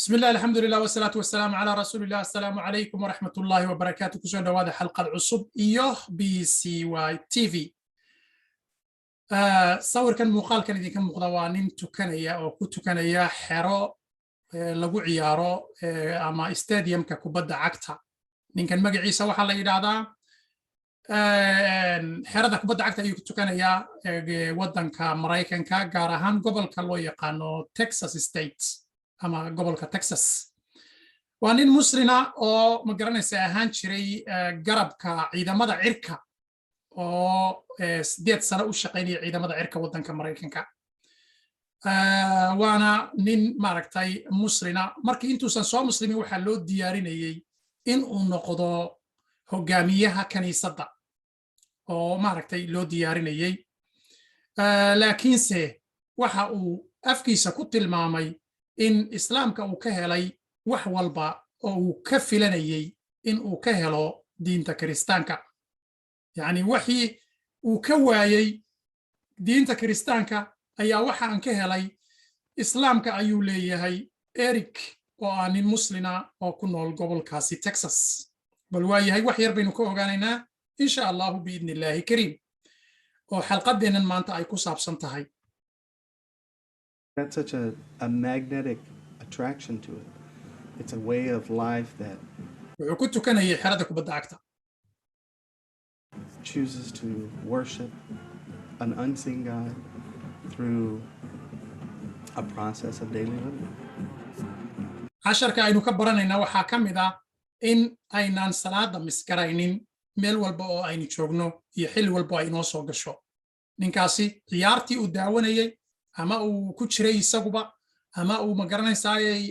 بسم الله الحمد لله والصلاة والسلام على رسول الله. السلام عليكم ورحمة الله وبركاته. كسو دواada xalqad cusub iyo BCY TV. sawirkan muuqaalkan idinka muuqda waa nin tukanaya oo ku tukanaya xero lagu ciyaaro ama stadiumka kubadda cagta. ninkan magaciisa waxaa la yiraahdaa xerada kubadda cagta ayuu ku tukanaya wadanka Mareykanka gaar ahaan gobolka loo yaqaano Texas State ama gobolka Texas. waa nin muslina oo ma garanaysa ahaan jiray garabka ciidamada cirka oo 8 sano u shaqeynaya ciidamada cirka wadanka Mareykanka. waana nin maaragtay muslina markii intuusan soo muslimin waxaa loo diyaarinayay in uu noqdo hogaamiyaha kaniisadda oo maaragtay loo diyaarinayay. laakiinse waxa uu afkiisa ku tilmaamay in islaamka uu ka helay wax walba oo uu ka filanayay in uu ka helo diinta kiristaanka. yacni wixii uu ka waayay diinta kiristaanka ayaa waxaan ka helay islaamka ayuu leeyahay Eric oo ah nin muslina oo ku nool gobolkaasi Texas. bal waayahay wax yar baynu ka ogaanaynaa insha allahu biidni illaahi kariim oo xalqadeennan maanta ay ku saabsan tahay. That's such a magnetic attraction to it. It's a way of life that wuxuu ku tukanayay xerada kubadda cagta. chooses to worship an unseen God through a process of daily living. casharka aynu ka baranaynaa waxaa ka mid ah in aynaan salaada misgaraynin meel walba oo aynu joogno iyo xilli walba ay inoo soo gasho. ninkaasi ciyaartii uu daawanayay ama uu ku jiray isaguba ama uu ma garanaysaayay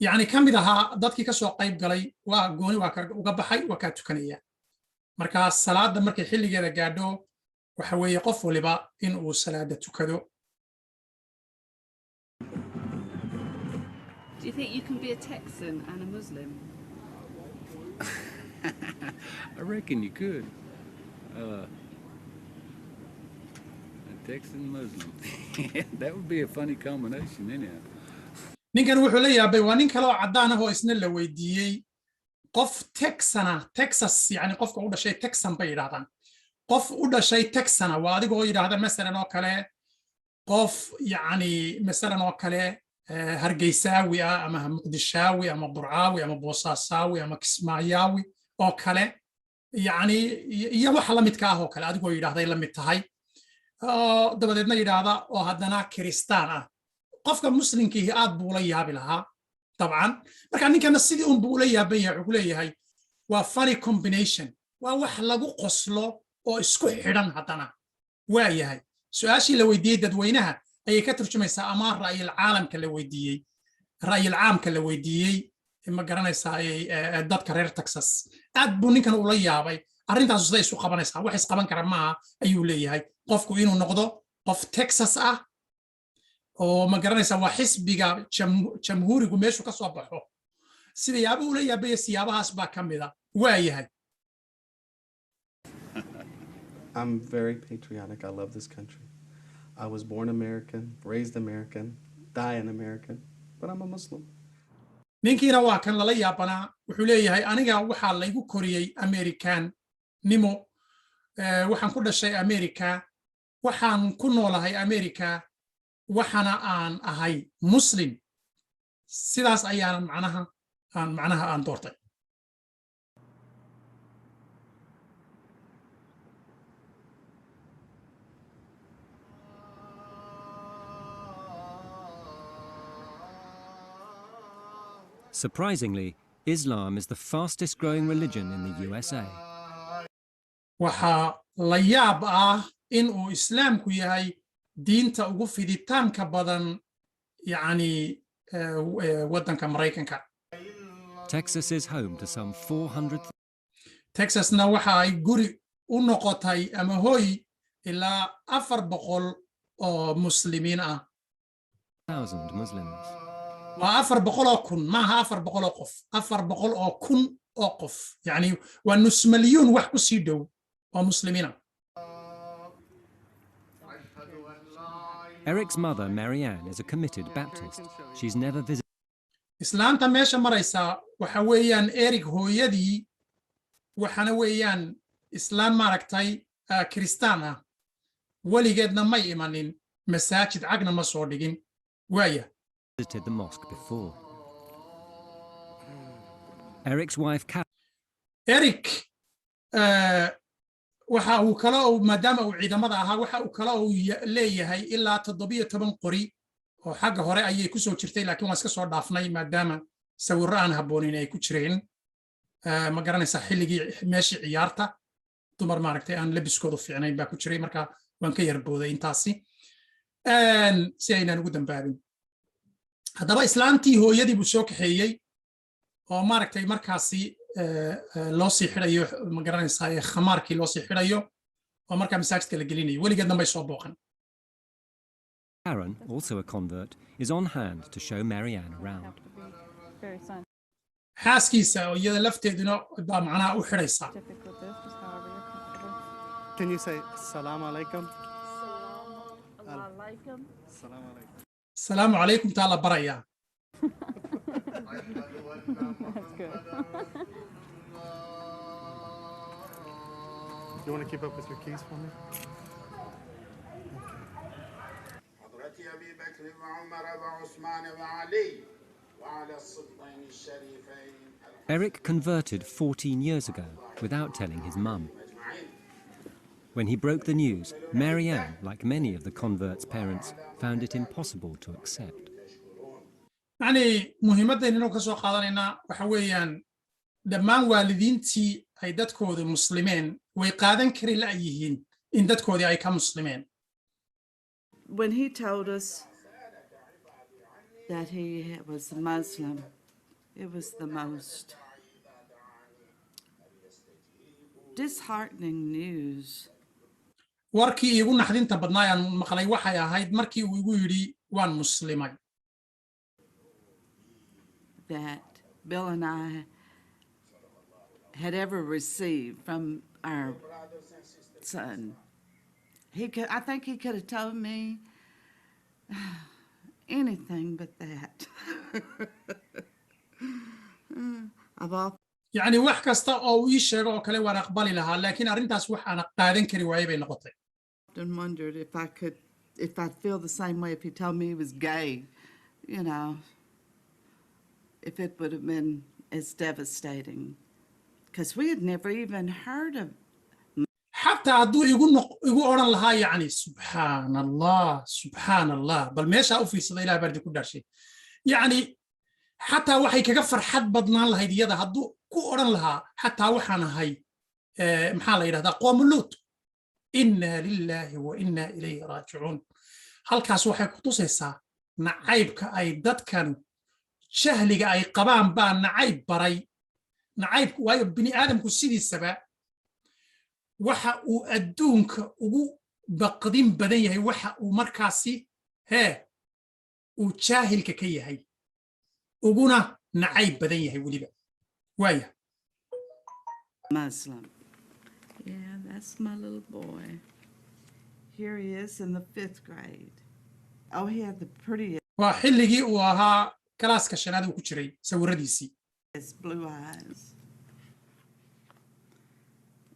yacni ka mid ahaa dadkii ka soo qayb galay waa gooni waa uga baxay waa kaa tukanaya. marka salaada markay xilligeeda gaadho waxa weeye qof waliba in uu salaada tukado. Do you think you can be a Texan and a Muslim? I reckon you could. A Texan Muslim. That would be a funny combination, anyhow. ninkan wuxuu la yaabay waa nin kale oo caddaan ah oo isna la weydiiyey qof Texana Texas yani qofka u dhashay Texan bay yiraahdaan. qof u dhashay Texana waa adigoo yiraahda masalan oo kale qof yani masalan oo kale hargeysaawi ah ama muqdishaawi ama burcaawi ama boosaasawi ama kismaayawi oo kale yani iyo wax la midka ah oo kale adigoo yiraahday la mid tahay dabadeedna yiraahda oo haddana kiristaan ah. qofka muslimkii aad buu la yaabi lahaa dabcan. marka ninkana sidii un buu la yaaban yahay wuxuu leeyahay waa funny combination waa wax lagu qoslo oo isku xidhan haddana. waa yahay su-aashii la weydiiyey dadweynaha ayay ka turjumaysaa ama ra'yil caalamka la weydiiyey ra'yil caamka la weydiiyey ma garanaysaa dadka reer Texas. aad buu ninkan ula yaabay arrintaas sida isu qabanaysaa wax is qaban kara maaha ayuu leeyahay qofku inuu noqdo qof Texas ah oo ma garanaysaa waa xisbiga jamhuurigu meeshu ka soo baxo sida yaabo ula yaabay siyaabahaas baa ka mid ah. waa yahay I'm very patriotic. I love this country. I was born American, raised American, die an American, but I'm a Muslim. ninkiina waa kan lala yaabanaa wuxuu leeyahay aniga waxaa laygu koriyey American nimo waxaan ku dhashay America waxaan ku noolahay America waxana aan ahay Muslim. sidaas ayaan macnaha aan doortay. Surprisingly, Islam is the fastest growing religion in the USA. waxaa la yaab ah in uu islaamku yahay diinta ugu fiditaanka badan yani wadanka Mareykanka. Texas is home to some 400,000 Texasna waxa ay guri u noqotay ama hooy ilaa 400 oo muslimiin ah. Muslims. waa 400 oo kun maaha 400 oo qof 400 oo kun oo qof yani waa nus milyuun wax ku sii dhow oo muslimiina. Eric's mother, Marianne, is a committed Baptist. She's never visited. islaanta meesha maraysa waxa weeyaan Eric hooyadii waxana weeyaan islaan maaragtay kristaan ah weligeedna may imanin masaajid cagna ma soo dhigin waaya Visited the mosque before. Eric's wife, Eric waxa uu kala maadaama uu ciidamada ahaa waxa uu kala leeyahay ilaa 17 qori oo xagga hore ayay ku soo jirtay laakiin waan iska soo dhaafnay maadaama sawirro aan habboonin ay ku jireen ma garanaysaa xilligii meeshii ciyaarta dumar maaragtay aan labiskoodu fiicnayn baa ku jiray marka waan ka yarbooday intaasi si aynaan ugu dambaabin haddaba islaantii hooyadii buu soo kaxeeyey oo maaragtay markaasi loo sii xidhayo ma garanaysaa khamaarkii loo sii xidhayo oo markaa masaajidka la gelinayo weligeedna may soo booqan Karen, also a convert, is on hand to show Marianne around. xaaskiisa oo iyada lafteeduna baa macnaha u xidhaysaa Can you say Assalamu alaikum? asalaamu calaykum taa la barayaa You want to keep up with your keys for me? حضرة أبي بكر وعمر وعثمان وعلي وعلى السلطين الشريفين Eric converted 14 years ago without telling his mum. When he broke the news, Marianne, like many of the converts' parents, found it impossible to accept. يعني muhiimadeen inuu ka soo qaadanaynaa waxa weeyaan dhammaan waalidiintii ay dadkooda muslimeen way qaadan kari la yihiin in dadkoodii ay ka muslimeen When he told us that he was a Muslim, it was the most disheartening news. warkii iigu naxdinta badnaa aan maqlay waxay ahayd markii uu igu yidhi waan muslimay That Bill and I had ever received from our son. I think he could have told me anything but that. Of all yacni wax kasta oo uu ii sheego oo kale waan aqbali lahaa laakiin arrintaas waxaan qaadan kari waayay bay noqotay often wondered if I'd feel the same way if he told me he was gay, you know, if it would have been as devastating. Because we had never even heard of xataa hadduu igu odhan lahaa yacni subxaan allah bal meeshaa u fiirsada ilaah bardi ku dhashay yacni xataa waxay kaga farxad badnaan lahayd iyada hadduu ku odhan lahaa xataa waxaan ahay maxaa la yidhahdaa qoomuluud inna lilaahi wa inna ilayhi raajicuun halkaas waxay ku tusaysaa nacaybka ay dadkan jahliga ay qabaan baa nacayb baray nacaybku waayo bini aadamku sidiisaba waxa uu adduunka ugu baqdin badan yahay waxa uu markaasi uu jaahilka ka yahay uguna nacayb badan yahay weliba waaya Muslim. Yeah, that's my little boy. Here he is in the 5th grade. Oh, he had the prettiest waa xilligii uu ahaa kalaaska shanaad uu ku jiray sawiradiisii blue eyes.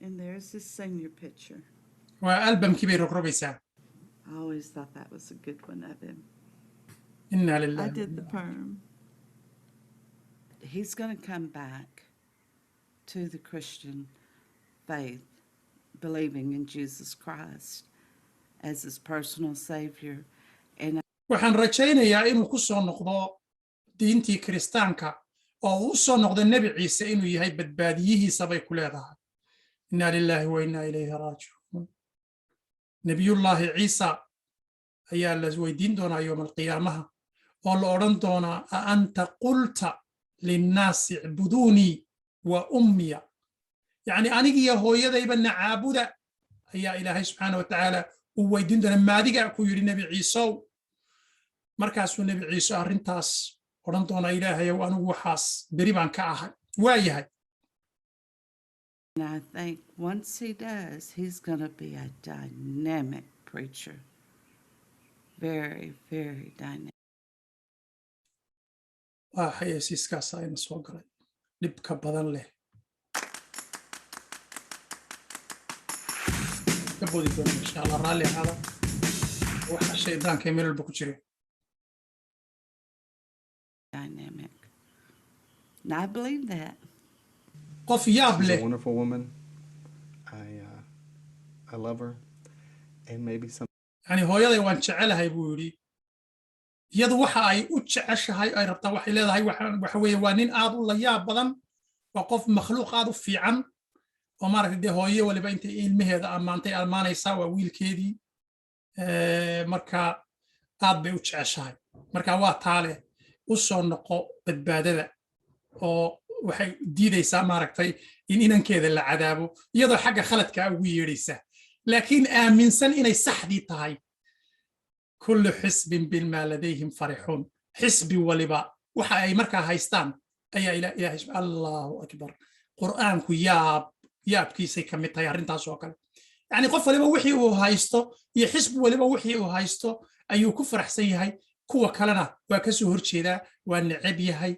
And there's his senior picture. waa albamkii bay rogrobaysaa I always thought that was a good one of him. inna I lillahi did the perm. He's going to come back to the Christian faith, believing in Jesus Christ as his personal Savior. And waxaan rajaynayaa inuu ku soo noqdo diintii kiristaanka oo uu soo noqdo nebi ciise inuu yahay badbaadiyihiisa bay ku leedahay inna lilaahi wa inna ilayhi raajicuun nebiyullaahi ciisa ayaa la weydiin doonaa yowma alqiyaamaha oo la odhan doonaa a anta qulta linnaasi icbuduunii wa ummiya yacni anigiyo hooyadayba nacaabuda ayaa ilaahay subxaana wa tacaala uu weydiin doonaa maadigaa ku yidhi nebi ciisow markaasuu nebi ciise arrintaas odhan doonaa ilaahayow anigu waxaas beri baan ka ahay waa yahay I think once he does, he's going to be a dynamic preacher. Very, very dynamic. xayeysiiskaas ayna soo galay dhibka badan leh ka boodi doona insha allah raalli ahaada waxa shaydaanka meel walba ku jira Dynamic. And I believe that. qof yaab She's leh a wonderful woman. I love her, and maybe some. yani hooyaday waan jecelahay buu yidhi iyadu waxa ay u jeceshahay ay rabtaa waxay leedahay waxa weeye waa nin aad u la yaab badan waa qof makhluuq aad u fiican oo maaragtay dee hooyo waliba intay ilmaheeda ammaanaysaa waa wiilkeedii marka aad bay u jeceshahay marka waa taale u soo noqo badbaadada oo waxay diidaysaa maaragtay in inankeeda la cadaabo iyadoo xagga khaladka ugu yeedhaysa laakiin aaminsan inay saxdii tahay kullu xisbin bimaa ladayhim farixuun xisbi waliba waxa ay markaa haystaan ayaa ilaahay allahu akbar qur'aanku yaabkiisay ka mid tahay arrintaas oo kale yacni qof waliba wixii uu haysto iyo xisbi waliba wixii uu haysto ayuu ku faraxsan yahay kuwa kalena waa ka soo horjeedaa waa necab yahay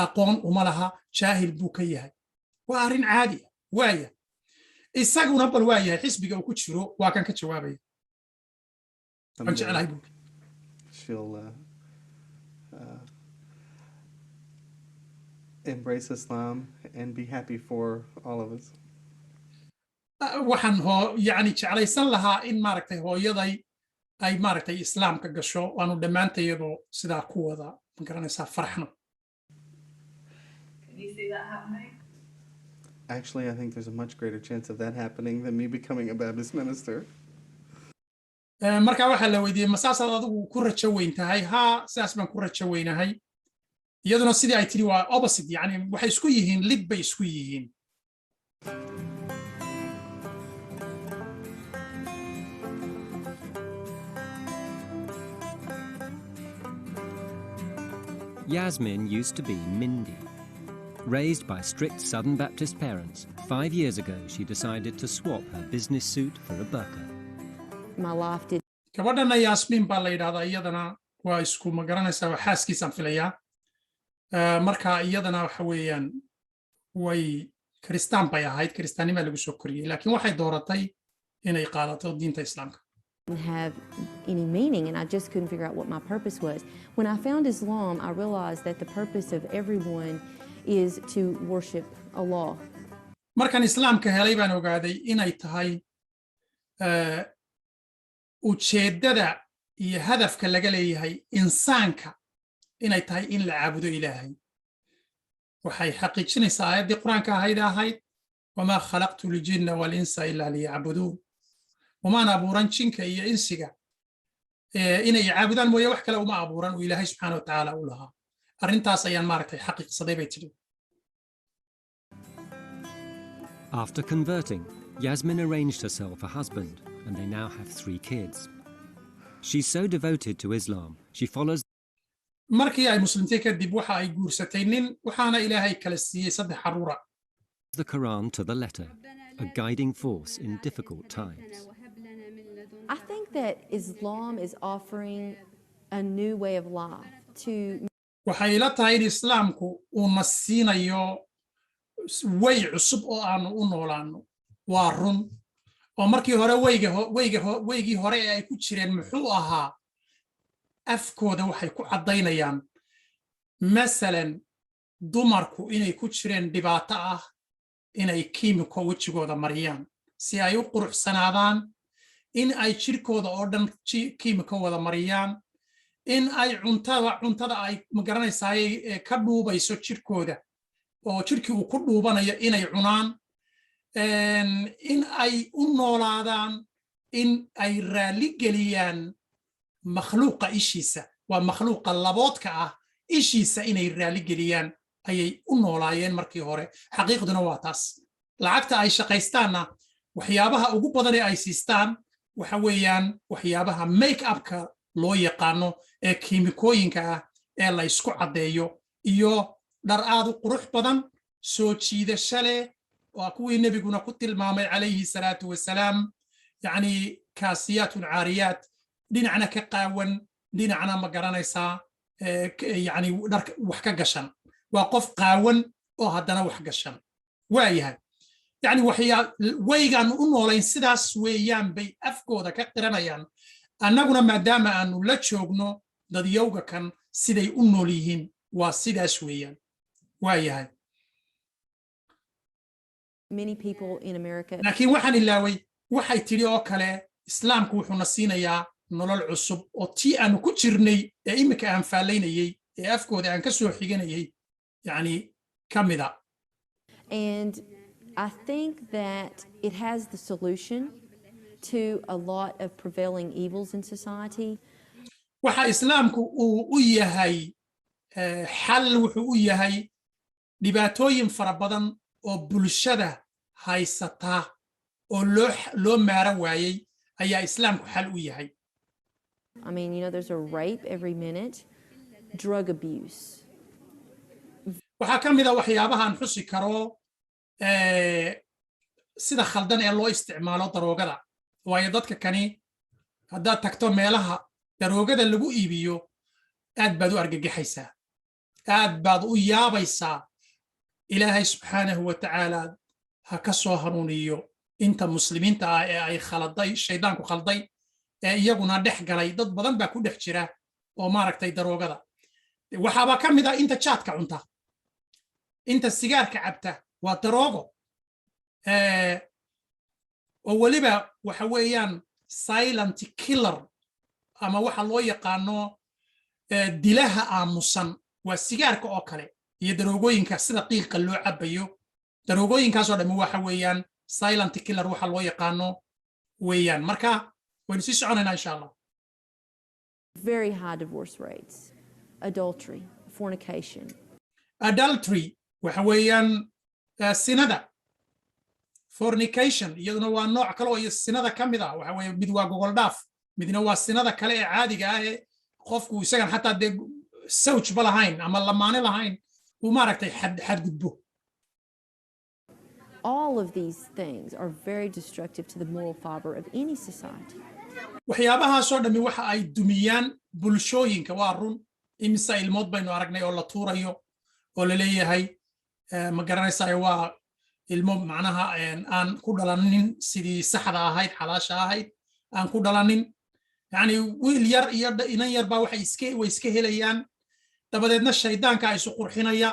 aqoon uma laha jaahil buu ka yahay waa arrin caadi ah waaya isaguna bal waa yahay xisbiga uu ku jiro waa kan ka jawaabaya waan jecelahay buu She'll embrace Islam and be happy for all of us. waxaan yani jeclaysan lahaa in maaragtay hooyaday ay maaragtay islaamka gasho waanu dhammaantayadoo sidaa ku wada ma garanaysaa faraxno Can you see that happening? Actually, I think there's a much greater chance of that happening than me becoming a Baptist minister. marka waxaa la weydiiyey ma saasaad adigu ku rajo weyn tahay haa sidaas baan ku rajo weynahay iyaduna sidii ay tiri waa opposite yani waxay isku yihiin lid bay isku yihiin Yasmin used to be Mindy. Raised by strict Southern Baptist parents, 5 years ago she decided to swap her business suit for a burqa. My life did gabadhana yaasmiin baa la yidhahdaa iyadana waa isku ma garanaysaa waa xaaskiisaan filayaa marka iyadana waxa weeyaan way kristaan bay ahayd kristaanimaa lagu soo koriyey laakiin waxay dooratay inay qaadato diinta islaamka have any meaning, and I just couldn't figure out what my purpose was. When I found Islam, I realized that the purpose of everyone is to worship Allah. markan islaamka helay baan ogaaday inay tahay ujeeddada iyo hadafka laga leeyahay insaanka inay tahay in la caabudo ilaahay waxay xaqiijinaysaa aayaddii qur-aanka ahayd wamaa khalaqtu ljinna walinsa ilaa liyacbuduun wamaan abuuran jinka iyo insiga inay caabudaan mooye wax kale uma abuuran uu ilaahay subxaana wa tacaala u lahaa arrintaas ayaan maaragtay xaqiiqsaday bay tidhi After converting, Yasmin arranged herself a husband, and they now have 3 kids. She's so devoted to Islam, she follows markii ay muslimtay kadib waxa ay guursatay nin waxaana ilaahay kala siiyey 3 carruura the Quran to the letter, a guiding force in difficult times. I think that Islam is offering a new way of life to waxay ila tahay in islaamku uu na siinayo way cusub oo aanu u noolaano waa run oo markii hore weygii hore ee ay ku jireen muxuu ahaa afkooda waxay ku caddaynayaan masalan dumarku inay ku jireen dhibaato ah inay kiimiko wejigooda mariyaan si ay u quruxsanaadaan in ay jirkooda oo dhan kiimiko wada mariyaan in ay cuntada ay magaranaysaay ka dhuubayso jirkooda oo jirkii uu ku dhuubanayo inay cunaan in ay u noolaadaan in ay raalli geliyaan makhluuqa ishiisa waa makhluuqa laboodka ah ishiisa inay raalli geliyaan ayay u noolaayeen markii hore xaqiiqduna waa taas lacagta ay shaqaystaanna waxyaabaha ugu badan ee ay siistaan waxa weeyaan waxyaabaha make upka loo yaqaano ee kiimikooyinka ah ee la isku caddeeyo iyo dhar aad u qurux badan soo jiidasho leh waa kuwii nebiguna ku tilmaamay calayhi salaatu wasalaam yacni kaasiyaatun caariyaat dhinacna ka qaawan dhinacna ma garanaysaa يعني wax ka gashan waa qof qaawan oo haddana wax gashan waayahay يعني وحيا ويغان u noolayn sidaas weeyaan bay afkooda ka qiranayaan annaguna maadaama aanu la joogno dadyowga kan siday u nool yihiin waa sidaas weeyaan waayahay Many people in America. laakiin waxaan ilaaway waxay tiri oo kale islaamku wuxuu na siinayaa nolol cusub oo tii aanu ku jirnay ee imika aan faalaynayay ee afkooda aan ka soo xiganayay yani kamida And I think that it has the solution to a lot of prevailing evils in society. waxa islaamku uu u yahay xal wuxuu u yahay dhibaatooyin fara badan oo bulshada haysata oo loo maara waayay ayaa islaamku xal u yahay I mean, you know, there's a rape every minute, drug abuse. waxaa ka mid a waxyaabahan xusi karo sida khaldan ee loo isticmaalo daroogada waayo dadka kani haddaad tagto meelaha daroogada lagu iibiyo aad baad u argagaxaysaa aad baad u yaabaysaa ilaahay subxaanahu wa tacaala ha ka soo hanuuniyo inta muslimiinta ah ee ay khaladay shaydaanku khalday ee iyaguna dhex galay dad badan baa ku dhex jira oo maaragtay daroogada waxaaba ka mid ah inta jaadka cunta inta sigaarka cabta waa daroogo oo weliba waxa weeyaan silent killer ama waxa loo yaqaano dilaha aamusan waa sigaarka oo kale iyo daroogooyinka sida qiiqa loo cabayo daroogooyinkaasoo dhammi waxa weeyaan silent killer waxa loo yaqaano weeyaan marka waynu sii soconaynaa insha allah Very high divorce rates, adultery, fornication. adultery waxa weeyaan sinada fornication iyaduna waa nooc kale oo sinada ka mid ah waxa weeye mid waa gogol dhaaf midna waa sinada kale ee caadiga ah ee qofku isagan xataa dee sawj ba lahayn ama lamaane lahayn uu maaragtay xadgudbo All of these things are very destructive to the moral fiber of any society. waxyaabahaasoo dhammi waxa ay dumiyaan bulshooyinka waa run imise ilmood baynu aragnay oo la tuurayo oo la leeyahay ma garanaysaa waa ilmo macnaha aan ku dhalanin sidii saxda ahayd xalaasha ahayd aan ku dhalanin yani wiil yar iyo inan yar baa way iska helayaan dabadeedna shaydaanka isu qurxinaya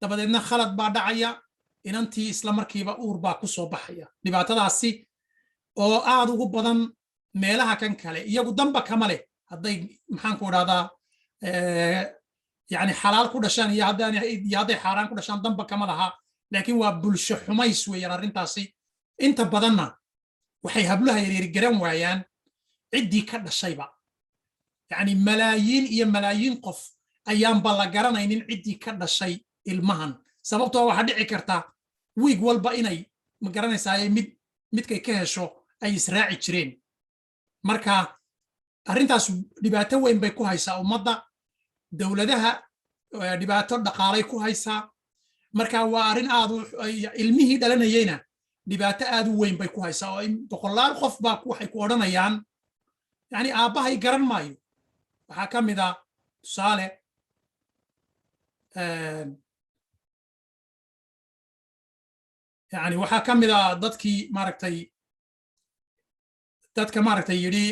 dabadeedna khalad baa dhacaya inantii isla markiiba uur baa ku soo baxaya dhibaatadaasi oo aad ugu badan meelaha kan kale iyagu damba kama leh hadday maxaan ku idhahdaa yani xalaal ku dhashaan iyo hadday xaaraan ku dhashaan damba kama laha laakiin waa bulsho xumays weeyaan arrintaasi inta badanna waxay hablaha yaryar garan waayaan ciddii ka dhashayba yani malaayiin iyo malaayiin qof ayaanba la garanaynin ciddii ka dhashay ilmahan sababtoo waxaa dhici karta wiig walba inay ma garanaysaa midkay ka hesho ay israaci jireen marka arrintaas dhibaato weyn bay ku haysaa ummadda dowladaha dhibaato dhaqaalay ku haysaa marka waa arrin aad ilmihii dhalanayeyna dhibaato aad u weyn bay ku haysaa oo boqolaal qof baa waxay ku odhanayaan yani aabbahay garan maayo waxaa ka mid a tusaale yani waxaa ka mid a dadka maaragtay yidhi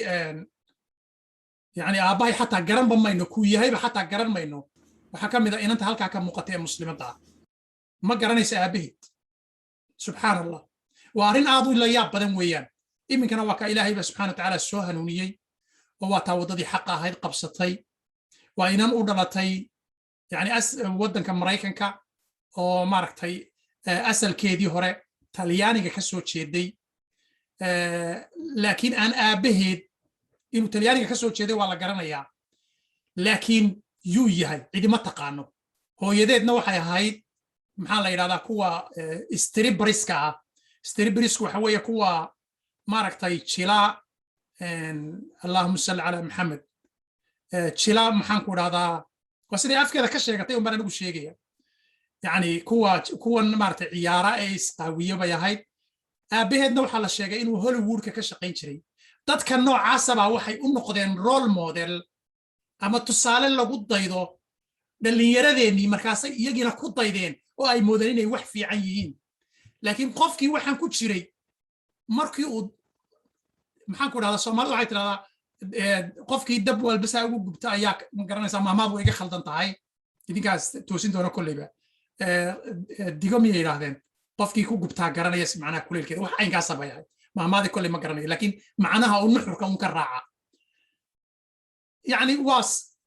yani aabbahay xataa garanba mayno kuu yahayba xataa garan mayno waxaa ka mid a inanta halkaa ka muuqata ee muslimadda ah ma garanaysa aabaheed subxaan allah waa arrin aad u la yaab badan weeyaan iminkana waa ka ilaahayba subxana watacaala soo hanuuniyey oo waa taa waddadii xaqa ahayd qabsatay waa inan u dhalatay yani waddanka maraykanka oo maaragtay asalkeedii hore talyaaniga ka soo jeeday laakiin aan aabbaheed inuu talyaaniga ka soo jeeday waa la garanayaa laakiin yuu yahay cidima taqaano hooyadeedna waxay ahayd maxaa la yidhahdaa kuwa stribriska ah stribrisku waxa weeye kuwa maaragtay jilaa allahuma salli calaa maxamed jilaa maxaan ku idhahdaa waa siday afkeeda ka sheegatay un baan anigu sheegaya yani kuwan maaragtay ciyaara ee isqaawiye bay ahayd aabbaheedna waxaa la sheegay inuu hollywoodka ka shaqayn jiray dadka noocaasabaa waxay u noqdeen role model ama tusaale lagu daydo dhallinyaradeenii markaasay iyagina ku daydeen oo ay moodeen inay wax fiican yihiin laakiin qofkii waxaan ku jiray markii uu maxaan ku dhahdaa Soomaalidu waxay tiraahdaa qofkii dab walba saa ugu gubta ayaa ma garanaysaa maamaadu way iga khaldan tahay idinkaas toosin doona kolleyba digo miyay yidhaahdeen qofkii ku gubtaa garanaya si macnaha kuleelkeeda wax aynkaas sabayahay maamaadi kolley ma garanayo laakiin macnaha uu nuxurka un ka raaca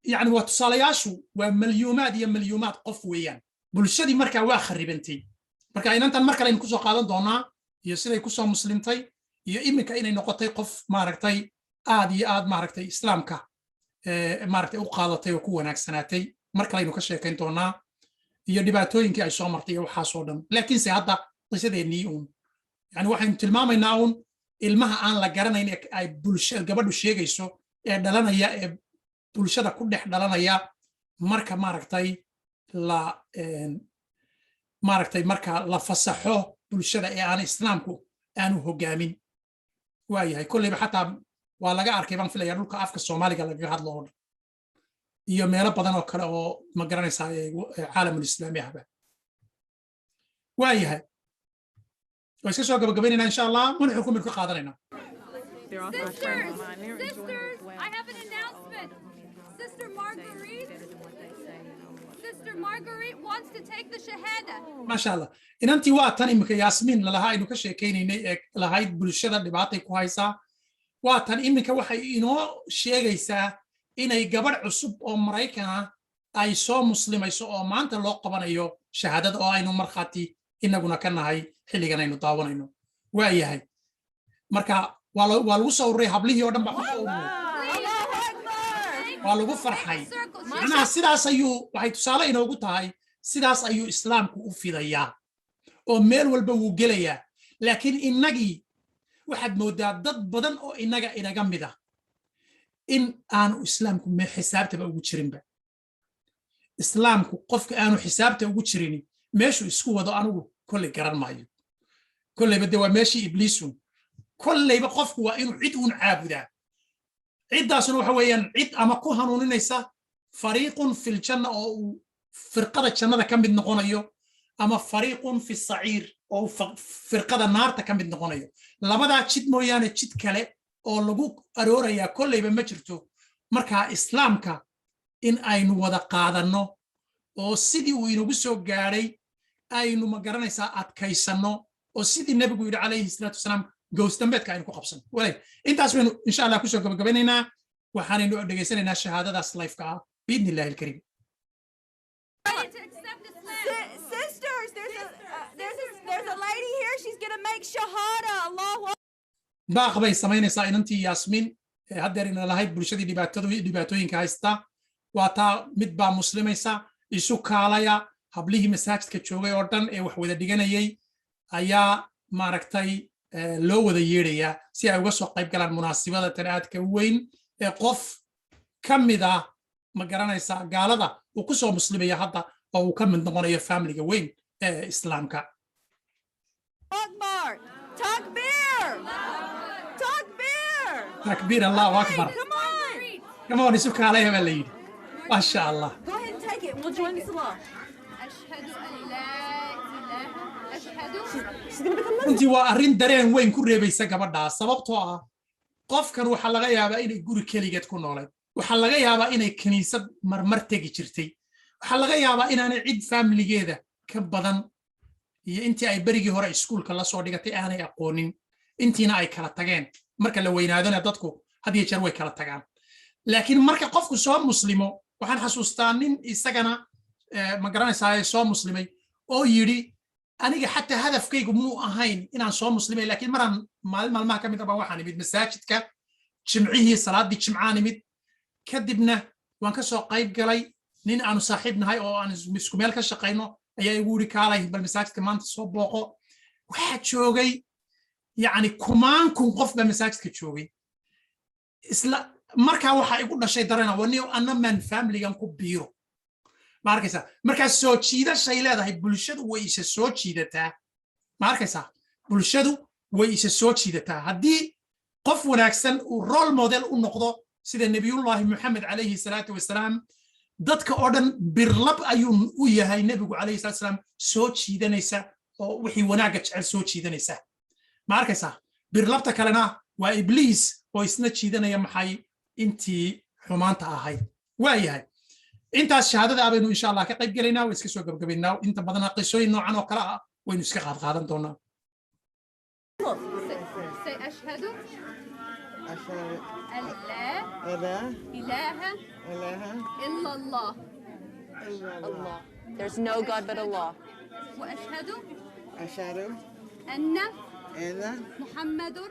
يعني وتصالياشو ومليومات يا مليومات قف ويان بلشدي مركا waa kharibantay marka inantan marka ay ku soo qaadan doonaa iyo siday ku soo muslimtay iyo iminka inay noqotay qof maaragtay aad iyo aad maaragtay islaamka maaragtay u qaadatay oo ku wanaagsanaatay marka aynu ka sheekayn doonaa iyo dhibaatooyinkii ay soo martay waxa soo dhan laakiin se hadda qisadeennii yani waxaynu tilmaamaynaa ilmaha aan la garanayn ay bulshada gabadhu sheegayso ee dhalanaya ee bulshada ku dhex dhalanaya marka marka la fasaxo bulshada ee aan islaamku aanu hogaamin waayahay kolleyba xataa waa laga arkay baan filaya dhulka afka Soomaaliga laga hadlo oo iyo meelo badan oo kale oo ma garanaysaa caalamul islaami ahba waayahay way iska soo gabagabaynayna insha Allah mana xukumin ka qaadanayna Sisters, I have an announcement. Sister Marguerite wants to take the shahada. ما شاء الله inantii waa tan imika Yaasmin lalaha aynu ka sheekaynay ee lahayd bulshada dhibaatay ku haysa waa tan imika waxay inoo sheegaysaa inay gabadh cusub oo Mareykan ah ay soo muslimayso oo maanta loo qabanayo shahaadada oo aynu marxaati inaguna ka nahay xilligan aynu daawanayno waayahay marka waa lagu soo ururay hablihii oo dhan baa waa lagu farxay macnaha sidaas ayuu waxay tusaale inoogu tahay sidaas ayuu islaamku u fidayaa oo meel walba wuu gelayaa laakiin innagii waxaad moodaa dad badan oo inaga mid ah in aanu islaamku xisaabtaba ugu jirinba islaamku qofka aanu xisaabta ugu jirin meeshu isku wado anigu kolley garan maayo kolleyba de waa meeshii ibliisun kolleyba qofku waa inuu cid uun caabudaa عداسنا وحويان عد أما كوها نونيسا فريق في الجنة أو فرقة الجنة كم بدنقونيو أما فريق في الصعير أو فرقة النار كم بدنقونيو لما دا تشد مويانة تشد كله أو لبوك أرورا يا كل يبقى مجرتو مركا إسلامك إن أينو ودا قادنو أو سيدي وينو بسو غاري أينو مقرانيسا أتكيسانو أو سيدي النبي عليه الصلاة والسلام جوستنبت كاين كو قبسن ولي انت اسمن ان شاء الله كسو غبغبينينا waxaan inoo dhageysanaynaa shahaadadaas live-ka ah باذن الله الكريم Sisters, there's a lady here. She's going to make shahada. Allahu baaq bay samaynaysaa inantii Yaasmin haddeer in lahayd bulshadii dhibaatooyinka haysta waa taa mid baa muslimaysa isu kaalaya hablihii masaajidka joogay oo dhan ee wax wada dhiganayay ayaa maaragtay loo wada yeerayaa si ay uga soo qayb galaan munaasabada tan aadka weyn ee qof kamid ah ma garanaysaa gaalada uu ku soo muslimaya hadda oo uu ka mid noqonayo familiga weyn ee islaamka Akbar! Takbir! Takbir! takbir Allahu akbar come on isu kaalaya baa la yidhi ma sha Allah Go ahead and take it. We'll join the salah. runtii waa arrin dareen weyn ku reebaysa gabadhaas sababtoo ah qofkan waxaa laga yaabaa inay guri keligeed ku noolayd waxaa laga yaabaa inay kaniisad marmar tegi jirtay waxaa laga yaabaa inaanay cid faamiligeeda ka badan iyo intii ay berigii hore iskuulka la soo dhigatay aanay aqoonin intiina ay kala tageen marka la weynaadona dadku had iyo jeer way kala tagaan laakiin marka qofku soo muslimo waxaan xasuustaa nin isagana ma garanaysaa soo muslimay oo yidhi aniga xataa hadafkaygu muu ahayn inaan soo muslimay laakiin maraan maalmaha ka mid ah waxaan imid masaajidka jimcihii salaadii jimcaan imid kadibna waan ka soo qayb galay nin aanu saaxiib nahay oo aan isku meel ka shaqayno ayaa igu yidhi kaalay bal masaajidka maanta soo booqo waxaa joogay yacni kumaan kun qof baa masaajidka joogay isla markaa waxaa igu dhashay dareen waniyo annaman familigan ku biiro ma arkaysaa markaas soo jiidashay leedahay bulshadu way isa soo jiidataa ma arkaysaa bulshadu way isa soo jiidataa haddii qof wanaagsan uu role model u noqdo sida nebiyullaahi maxamed calayhi salaatu wasalaam dadka oo dhan birlab ayuu u yahay nebigu calayhi salaatu wasalaam soo jiidanaysa oo wixii wanaagga jecel soo jiidanaysa ma arkaysaa birlabta kalena waa ibliis oo isna jiidanaya maxay intii xumaanta ahayd waa yahay intaas shahaadada abaynu insha allah ka qayb gelaynaa waa iska soo gabagabaynaa inta badan qisooyin noocan oo kale ah waynu iska qaadan doonaa Say ashhadu أشهد an la أن ilaha إله illa Allah إلا الله There's no God but Allah. wa ashhadu أشهد anna أن Muhammadur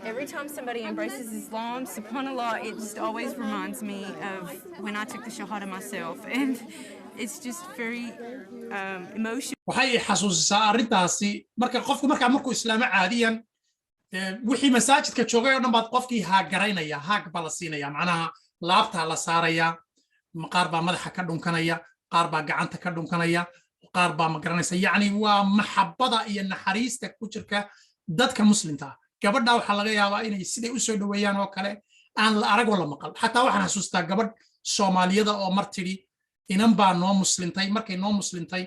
Every time somebody embraces Islam, subhanAllah, it just always reminds me of when I took the Shahada myself. And it's just very emotional. waxay xasuusisaa arrintaasi markuu islaamo caadiyan wixii masaajidka joogay oo dhan baad qofkii haagaraynaya haag baa la siinaya macnaha laabtaa la saaraya qaar baa madaxa ka dhunkanaya qaar baa gacanta ka dhunkanaya qaar baa ma garanaysa yacni waa maxabbada iyo naxariista ku jirka dadka muslimta ah gabadha waxaa laga yaabaa inay siday u soo dhoweeyaan oo kale aan la arag oo la maqal xataa waxaan xasuustaa gabadh soomaaliyada oo mar tidhi inan baa noo muslintay markay noo muslintay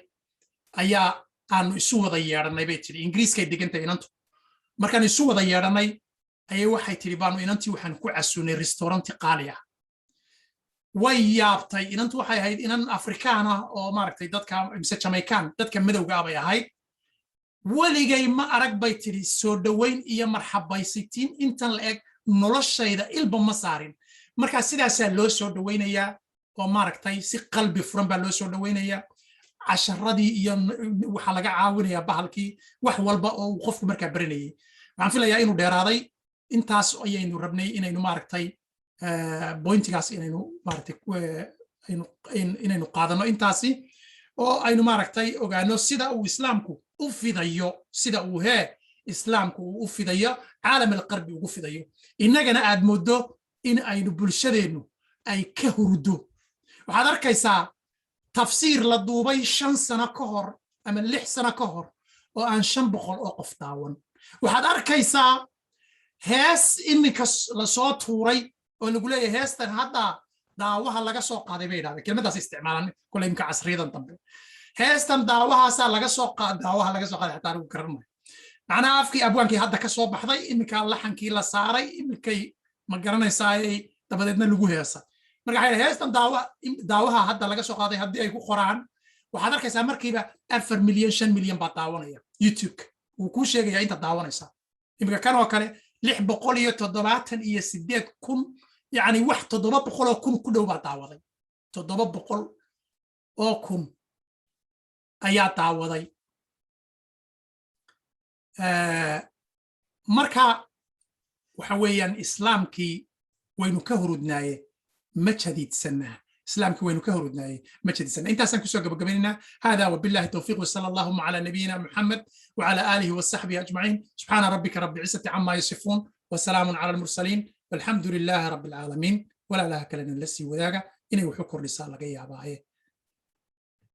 ayaa aanu isu wada yeedhanay bay tidhi ingiriiskay degantay inantu markaan isu wada yeedhanay ayay waxay tidhi baanu inantii waxaan ku casuunay restauranti qaali ah way yaabtay inantu waxay ahayd inan afrikaan ah oo maaragtay dadka mise jamaican dadka madowga ah bay ahayd weligay ma arag bay tidhi soo dhoweyn iyo marxabaysitiin intan la eg noloshayda ilba ma saarin markaa sidaasaa loo soo dhoweynayaa oo maaragtay si qalbi furan baa loo soo dhoweynayaa casharadii iyo waxaa laga caawinayaa bahalkii wax walba oo uu qofku markaa baranayay waxaan filayaa inuu dheeraaday intaas ayaynu rabnay inaynu maaragtay bointigaas inaynu maaragtay inaynu qaadano intaasi oo aynu maaragtay ogaano sida uu islaamku u fidayo sida uu islaamku uu u fidayo caalam alqarbi ugu fidayo innagana aad moodo in aynu bulshadeennu ay ka hurdo waxaad arkaysaa tafsiir la duubay 5 sano ka hor ama 6 sano ka hor oo aan 500 oo qof daawan waxaad arkaysaa hees iminka la soo tuuray oo lagu leeyahay heestan hadda daawaha laga soo qaaday bay yidhahdeen kelmadaas isticmaalaan kule imka casriyadan dambe heestan daawahaasaa laga soo qaaday daawaha laga soo qaaday xataa lagu garan maayo macnaha afkii abwaankii hadda ka soo baxday iminka laxankii la saaray iminkay ma garanaysaayay dabadeedna lagu heesa marka waxay heestan daawaha hadda laga soo qaaday haddii ay ku qoraan waxaad arkaysaa markiiba 4 milyan 5 milyan baa daawanaya youtube wuu kuu sheegaya inta daawanaysaa iminka kan oo kale 678,000 يعني واحد 700 كن كله بعتعوضي 700 كن أيا تعوضي مركا وحويا إسلامكي وينو كهردناي ما تشديد سنة إسلامك وينو كهردناي ما تشديد سنة أنت أصلا كسوق بقبلنا هذا وبالله التوفيق وصلى اللهم على نبينا محمد وعلى آله وصحبه أجمعين سبحان ربك رب العزة عما يصفون وسلام على المرسلين والحمد لله رب العالمين ولا لها كلنا لسي وذاك إنه يحكر رسالة جاية